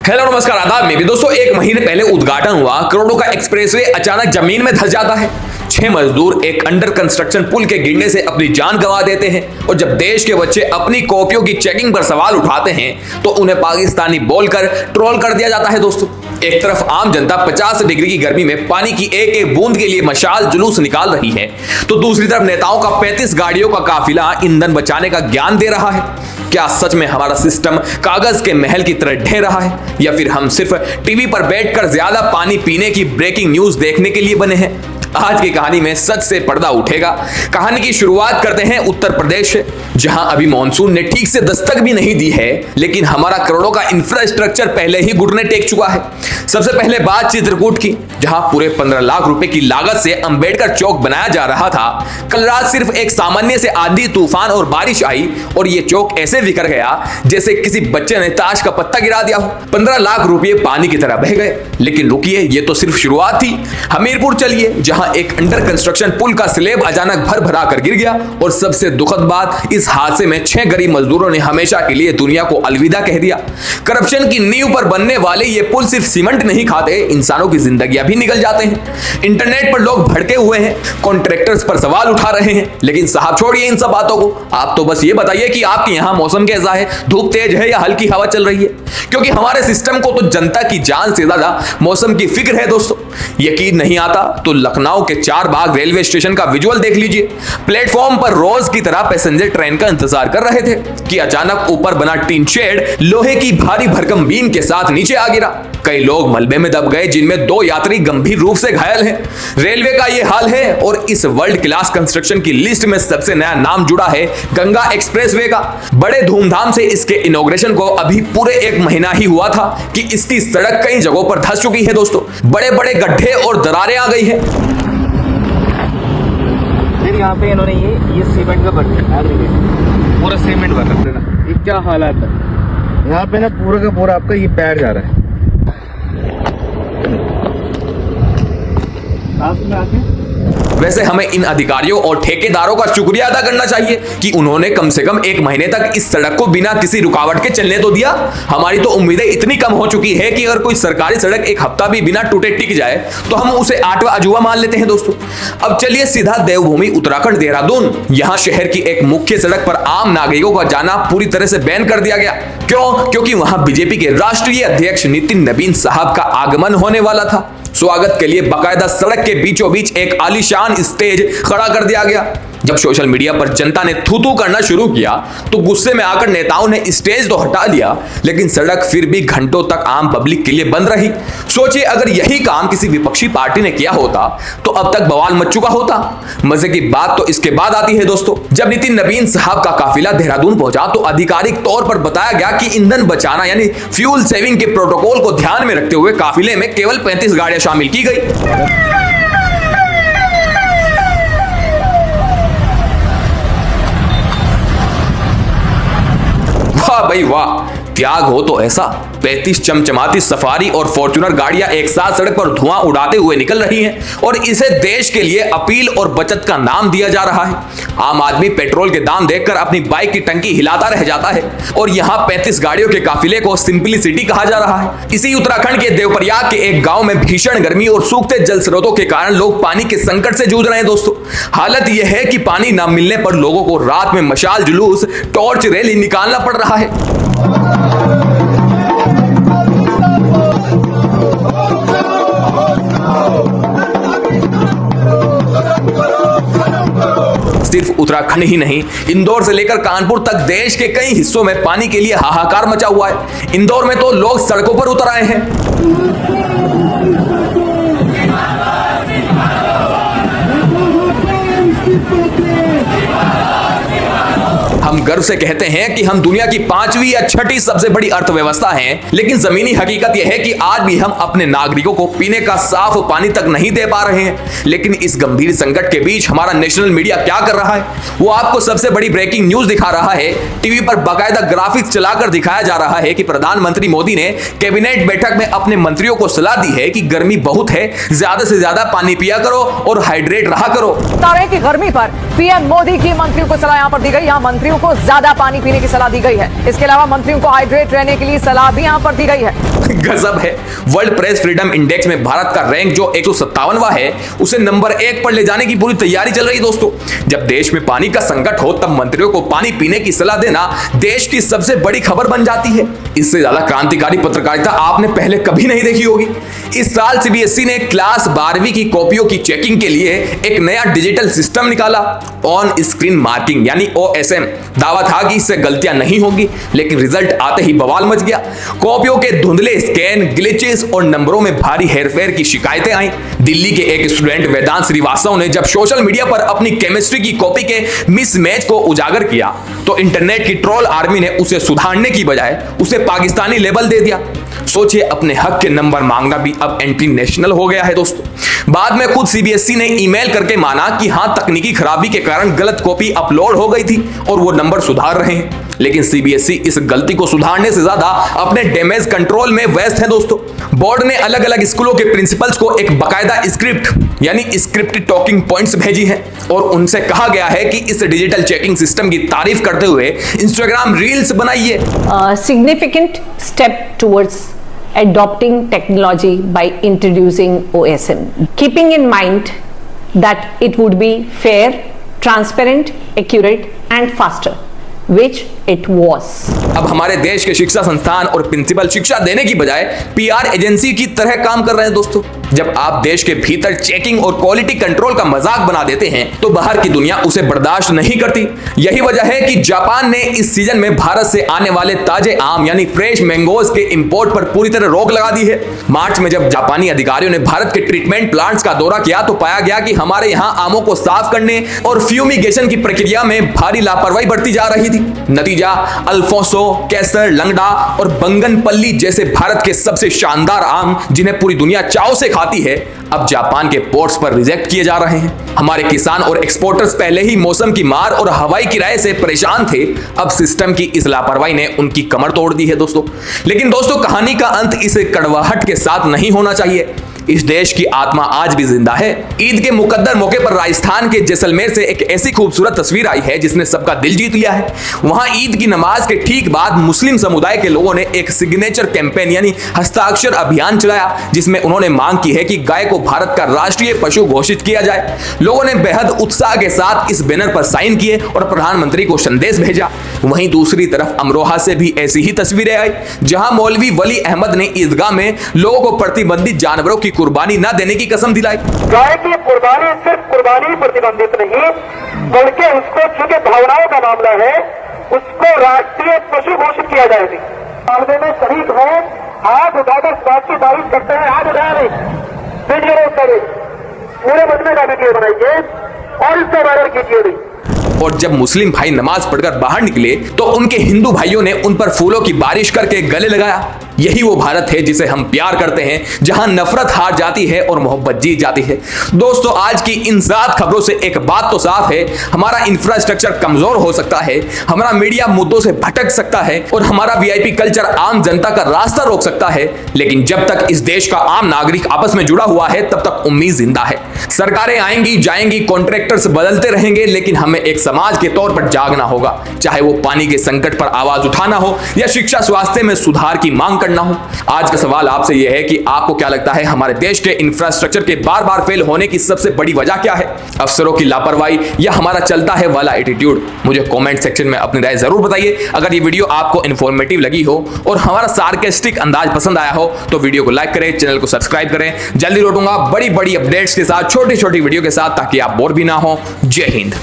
Hello नमस्कार आदाब में भी दोस्तों, एक महीने पहले उद्घाटन हुआ करोड़ों का एक्सप्रेसवे अचानक जमीन में धंस जाता है। 6 मजदूर एक अंडर कंस्ट्रक्शन पुल के गिरने से अपनी जान गंवा देते हैं और जब देश के बच्चे अपनी कॉपियों की चेकिंग पर सवाल उठाते हैं तो उन्हें पाकिस्तानी बोलकर ट्रोल कर दिया जाता है। दोस्तों, एक तरफ आम जनता 50 डिग्री की गर्मी में पानी की एक एक बूंद के लिए मशाल जुलूस निकाल रही है तो दूसरी तरफ नेताओं का 35 गाड़ियों का काफिला ईंधन बचाने का ज्ञान दे रहा है। क्या सच में हमारा सिस्टम कागज के महल की तरह ढह रहा है या फिर हम सिर्फ टीवी पर बैठकर ज्यादा पानी पीने की ब्रेकिंग न्यूज देखने के लिए बने हैं? आज की कहानी में सच से पर्दा उठेगा। कहानी की शुरुआत करते हैं उत्तर प्रदेश से, जहां अभी मॉनसून ने ठीक से दस्तक भी नहीं दी है लेकिन हमारा करोड़ों का इंफ्रास्ट्रक्चर पहले ही घुटने टेक चुका है। सबसे पहले बात चित्रकूट की, जहां पूरे 15 लाख रुपए की लागत से अंबेडकर चौक बनाया जा रहा था। कल रात सिर्फ एक सामान्य से आंधी तूफान और बारिश आई और ये चौक ऐसे बिखर गया जैसे किसी बच्चे ने ताश का पत्ता गिरा दिया हो। 15 लाख रुपए पानी की तरह बह गए। लेकिन रुकिए, ये तो सिर्फ शुरुआत थी। हमीरपुर चलिए, जहां एक अंडर कंस्ट्रक्शन पुल का स्लैब अचानक भर भरा कर गिर गया और सबसे दुखद बात, इस हादसे में 6 गरीब मजदूरों ने हमेशा के लिए दुनिया को अलविदा कह दिया। करप्शन की नींव पर बनने वाले ये पुल सिर्फ सीमेंट नहीं खाते, इंसानों की जिंदगियां भी निकल जाते हैं। इंटरनेट पर लोग भड़के हुए हैं, कॉन्ट्रैक्टर्स पर सवाल उठा रहे हैं। लेकिन साहब छोड़िए इन सब बातों को, आप तो बस ये बताइए कि आपके यहाँ मौसम कैसा है, धूप तेज है या हल्की हवा चल रही है? क्योंकि हमारे सिस्टम को तो जनता की जान से ज्यादा मौसम की फिक्र है। दोस्तों, यकीन नहीं आता तो लखनऊ के 4 बाग रेलवे स्टेशन का विजुअल देख लीजिए। प्लेटफॉर्म पर रोज की तरह पैसेंजर ट्रेन का इंतजार कर रहे थे कि अचानक ऊपर बना टीन शेड लोहे की भारी भरकम बीम के साथ नीचे आ गिरा। कई लोग मलबे में दब गए, जिनमें 2 यात्री गंभीर रूप से घायल हैं। रेलवे का यह हाल है और इस वर्ल्ड क्लास कंस्ट्रक्शन की लिस्ट में सबसे नया नाम जुड़ा है गंगा एक्सप्रेसवे का। बड़े धूमधाम से इसके इनॉग्रेशन को अभी पूरे 1 महीना ही हुआ था कि इसकी सड़क कई जगहों पर धंस चुकी है। दोस्तों, बड़े बड़े गड्ढे और दरारें आ गई है। यहाँ पे इन्होंने ये सीमेंट का पूरा सीमेंट भर रखते ना, ये क्या हालात है यहाँ पे ना, पूरा का पूरा आपका ये पैर जा रहा है। वैसे हमें इन अधिकारियों और ठेकेदारों का शुक्रिया अदा करना चाहिए कि उन्होंने कम से कम 1 महीने तक इस सड़क को बिना किसी रुकावट के चलने तो दिया। हमारी तो उम्मीदें इतनी कम हो चुकी है कि अगर कोई सरकारी सड़क 1 हफ्ता भी बिना टूटे टिक जाए तो हम उसे 8वां अजूबा मान लेते हैं। दोस्तों, अब चलिए सीधा देवभूमि उत्तराखंड देहरादून। यहाँ शहर की एक मुख्य सड़क पर आम नागरिकों का जाना पूरी तरह से बैन कर दिया गया। क्यों? क्योंकि वहां बीजेपी के राष्ट्रीय अध्यक्ष नितिन नबीन साहब का आगमन होने वाला था। स्वागत के लिए बाकायदा सड़क के बीचों बीच एक आलीशान स्टेज खड़ा कर दिया गया। जब सोशल मीडिया पर जनता ने थू थू करना शुरू किया तो गुस्से में आकर नेताओं ने स्टेज तो हटा लिया, लेकिन सड़क फिर भी घंटों तक आम पब्लिक के लिए बंद रही। सोचिए, अगर यही काम किसी विपक्षी पार्टी ने किया होता तो अब तक बवाल मच चुका होता। मजे की बात तो इसके बाद आती है। दोस्तों, जब नितिन नबीन साहब का काफिला देहरादून पहुंचा तो आधिकारिक तौर पर बताया गया कि ईंधन बचाना यानी फ्यूल सेविंग के प्रोटोकॉल को ध्यान में रखते हुए काफिले में केवल 35 गाड़ियां शामिल की गई। वाह भाई वाह, त्याग हो तो ऐसा। 35 चमचमाती सफारी और फॉर्च्यूनर गाड़ियां एक साथ सड़क पर धुआं उड़ाते हुए निकल रही हैं और इसे देश के लिए अपील और बचत का नाम दिया जा रहा है। आम आदमी पेट्रोल के दाम देखकर अपनी बाइक की टंकी हिलाता रह जाता है और यहाँ 35 गाड़ियों के काफिले को सिंपलिसिटी कहा जा रहा है। इसी उत्तराखंड के देवप्रयाग के एक गांव में भीषण गर्मी और सूखते जल स्रोतों के कारण लोग पानी के संकट से जूझ रहे हैं। दोस्तों, हालत यह है कि पानी न मिलने पर लोगों को रात में मशाल जुलूस, टॉर्च रैली निकालना पड़ रहा है। सिर्फ उत्तराखंड ही नहीं, इंदौर से लेकर कानपुर तक देश के कई हिस्सों में पानी के लिए हाहाकार मचा हुआ है। इंदौर में तो लोग सड़कों पर उतर आए हैं। हम गर्व से कहते हैं कि हम दुनिया की 5वीं या 6ठी सबसे बड़ी अर्थव्यवस्था हैं, लेकिन जमीनी हकीकत यह है कि आज भी हम अपने नागरिकों को पीने का साफ पानी तक नहीं दे पा रहे हैं। लेकिन इस गंभीर संकट के बीच हमारा नेशनल मीडिया क्या कर रहा है? वो आपको सबसे बड़ी ब्रेकिंग न्यूज दिखा रहा है। टीवी पर बाकायदा ग्राफिक्स चलाकर दिखाया जा रहा है कि प्रधानमंत्री मोदी ने कैबिनेट बैठक में अपने मंत्रियों को सलाह दी है कि गर्मी बहुत है, ज्यादा से ज्यादा पानी पिया करो और हाइड्रेट रहा करो। तरह की गर्मी पर पीएम मोदी की मंत्रियों को सलाह यहाँ पर दी गई। यहाँ मंत्रियों को ज्यादा पानी पीने की सलाह दी गई है। इसके अलावा मंत्रियों को हाइड्रेट रहने के लिए सलाह भी यहाँ पर दी गई है। गजब है। वर्ल्ड प्रेस फ्रीडम इंडेक्स में भारत का रैंक जो 157वां है, उसे नंबर 1 पर ले जाने की पूरी तैयारी चल रही है दोस्तों। जब देश में पानी का संकट हो तब मंत्रियों को पानी पीने की सलाह देना देश की सबसे बड़ी खबर बन जाती है। इससे ज्यादा क्रांतिकारी पत्रकारिता आपने पहले कभी नहीं देखी होगी। इस साल सीबीएसई ने क्लास 12वीं की कॉपियों की चेकिंग के लिए एक नया डिजिटल सिस्टम निकाला, ऑन स्क्रीन मार्किंग यानी OSM। दावा था कि इससे गलतियां नहीं होगी, लेकिन रिजल्ट आते ही बवाल मच गया। कॉपियों के धुंधले स्कैन, ग्लिचेस और नंबरों में भारी हेरफेर की शिकायतें आई। दिल्ली के एक स्टूडेंट वेदांत श्रीवास्तव ने जब सोशल मीडिया पर अपनी केमिस्ट्री की कॉपी के मिसमैच को उजागर किया तो इंटरनेट की ट्रोल आर्मी ने उसे सुधारने की बजाय उसे पाकिस्तानी लेबल दे दिया। सोचिए, अपने हक के नंबर मांगना भी अब एंटी नेशनल हो गया है दोस्तों। बाद में खुद सीबीएसई ने ईमेल करके माना कि हां, तकनीकी खराबी के कारण गलत कॉपी अपलोड हो गई थी और वो नंबर सुधार रहे हैं। लेकिन सीबीएसई इस गलती को सुधारने से ज्यादा अपने डैमेज कंट्रोल में व्यस्त है दोस्तों। बोर्ड ने अलग अलग स्कूलों के प्रिंसिपल्स को एक बकायदा स्क्रिप्ट यानी स्क्रिप्टेड टॉकिंग पॉइंट्स भेजी है और उनसे कहा गया है कि इस डिजिटल चेकिंग सिस्टम की तारीफ करते हुए इंस्टाग्राम रील्स बनाइए। Significant step towards adopting technology by introducing OSM, keeping in mind that it would be fair, transparent, accurate and faster, which it was. अब हमारे देश के शिक्षा संस्थान और प्रिंसिपल शिक्षा देने की बजाय पीआर एजेंसी की तरह काम कर रहे हैं दोस्तों। जब आप देश के भीतर चेकिंग और क्वालिटी कंट्रोल का मजाक बना देते हैं तो बाहर की दुनिया उसे बर्दाश्त नहीं करती। यही वजह है कि जापान ने इस सीजन में भारत से आने वाले ताजे आम यानी फ्रेश मैंगोज के इंपोर्ट पर पूरी तरह रोक लगा दी है। मार्च में जब जापानी अधिकारियों ने भारत के ट्रीटमेंट प्लांट्स का दौरा किया तो पाया गया कि हमारे यहाँ आमों को साफ करने और फ्यूमिगेशन की प्रक्रिया में भारी लापरवाही बरती जा रही थी। नतीजा, अल्फोंसो, केसर, लंगड़ा और बंगनपल्ली जैसे भारत के सबसे शानदार आम, जिन्हें पूरी दुनिया चाव से खाती है, अब जापान के पोर्ट्स पर रिजेक्ट किए जा रहे हैं। हमारे किसान और एक्सपोर्टर्स पहले ही मौसम की मार और हवाई किराए से परेशान थे, अब सिस्टम की इस लापरवाही ने उनकी कमर तोड़ दी है दोस्तों। लेकिन दोस्तों, कहानी का अंत इस कड़वाहट के साथ नहीं होना चाहिए। इस देश की आत्मा आज भी जिंदा है। ईद के मुकद्दर मौके पर राजस्थान के जैसलमेर से एक ऐसी खूबसूरत तस्वीर आई है जिसने सबका दिल जीत लिया है। वहां ईद की नमाज के ठीक बाद मुस्लिम समुदाय के लोगों ने एक सिग्नेचर कैंपेन यानी हस्ताक्षर अभियान चलाया, जिसमें उन्होंने मांग की है कि गाय को भारत का राष्ट्रीय पशु घोषित किया जाए। लोगों ने बेहद उत्साह के साथ इस बैनर पर साइन किए और प्रधानमंत्री को संदेश भेजा। वहीं दूसरी तरफ अमरोहा से भी ऐसी ही तस्वीरें आई, जहां मौलवी वली अहमद ने ईदगाह में लोगों को प्रतिबंधित जानवरों की कुर्बानी न देने की कसम दिलाई। गाय की कुर्बानी सिर्फ कुर्बानी प्रतिबंधित नहीं, बल्कि उसको, चूंकि भावनाओं का मामला है, उसको राष्ट्रीय पशु घोषित किया जाएगा। मामले में शरीक हो, हाथ उठाकर इस बात की तारीफ करते हैं, हाथ उठा रहे वीडियो करें, पूरे मजमे का वीडियो बनाइए और इसको वायरल कीजिए। और जब मुस्लिम भाई नमाज पढ़कर बाहर निकले तो उनके हिंदू भाइयों ने उन पर फूलों की बारिश करके गले लगाया। यही वो भारत है जिसे हम प्यार करते हैं, जहां नफरत हार जाती है और मोहब्बत जीत जाती है। दोस्तों, आज की इन 7 खबरों से एक बात तो साफ है, हमारा इंफ्रास्ट्रक्चर कमजोर हो सकता है, हमारा मीडिया मुद्दों से भटक सकता है और हमारा वीआईपी कल्चर आम जनता का रास्ता रोक सकता है, लेकिन जब तक इस देश का आम नागरिक आपस में जुड़ा हुआ है तब तक उम्मीद जिंदा है। सरकारें आएंगी जाएंगी, कॉन्ट्रैक्टर्स बदलते रहेंगे, लेकिन हमें एक समाज के तौर पर जागना होगा, चाहे वो पानी के संकट पर आवाज उठाना हो या शिक्षा स्वास्थ्य में सुधार की मांग करना हो। आज का सवाल आपसे यह है कि आपको क्या लगता है, हमारे देश के इंफ्रास्ट्रक्चर के बार बार फेल होने की सबसे बड़ी वजह क्या है? अफसरों की लापरवाही या हमारा चलता है वाला एटीट्यूड? मुझे कमेंट सेक्शन में अपनी राय जरूर बताइए। अगर ये वीडियो आपको इन्फॉर्मेटिव लगी हो और हमारा सार्केस्टिक अंदाज पसंद आया हो तो वीडियो को लाइक करें, चैनल को सब्सक्राइब करें। जल्दी लौटूंगा बड़ी बड़ी अपडेट्स के साथ, छोटी छोटी वीडियो के साथ, ताकि आप बोर भी ना हो। जय हिंद।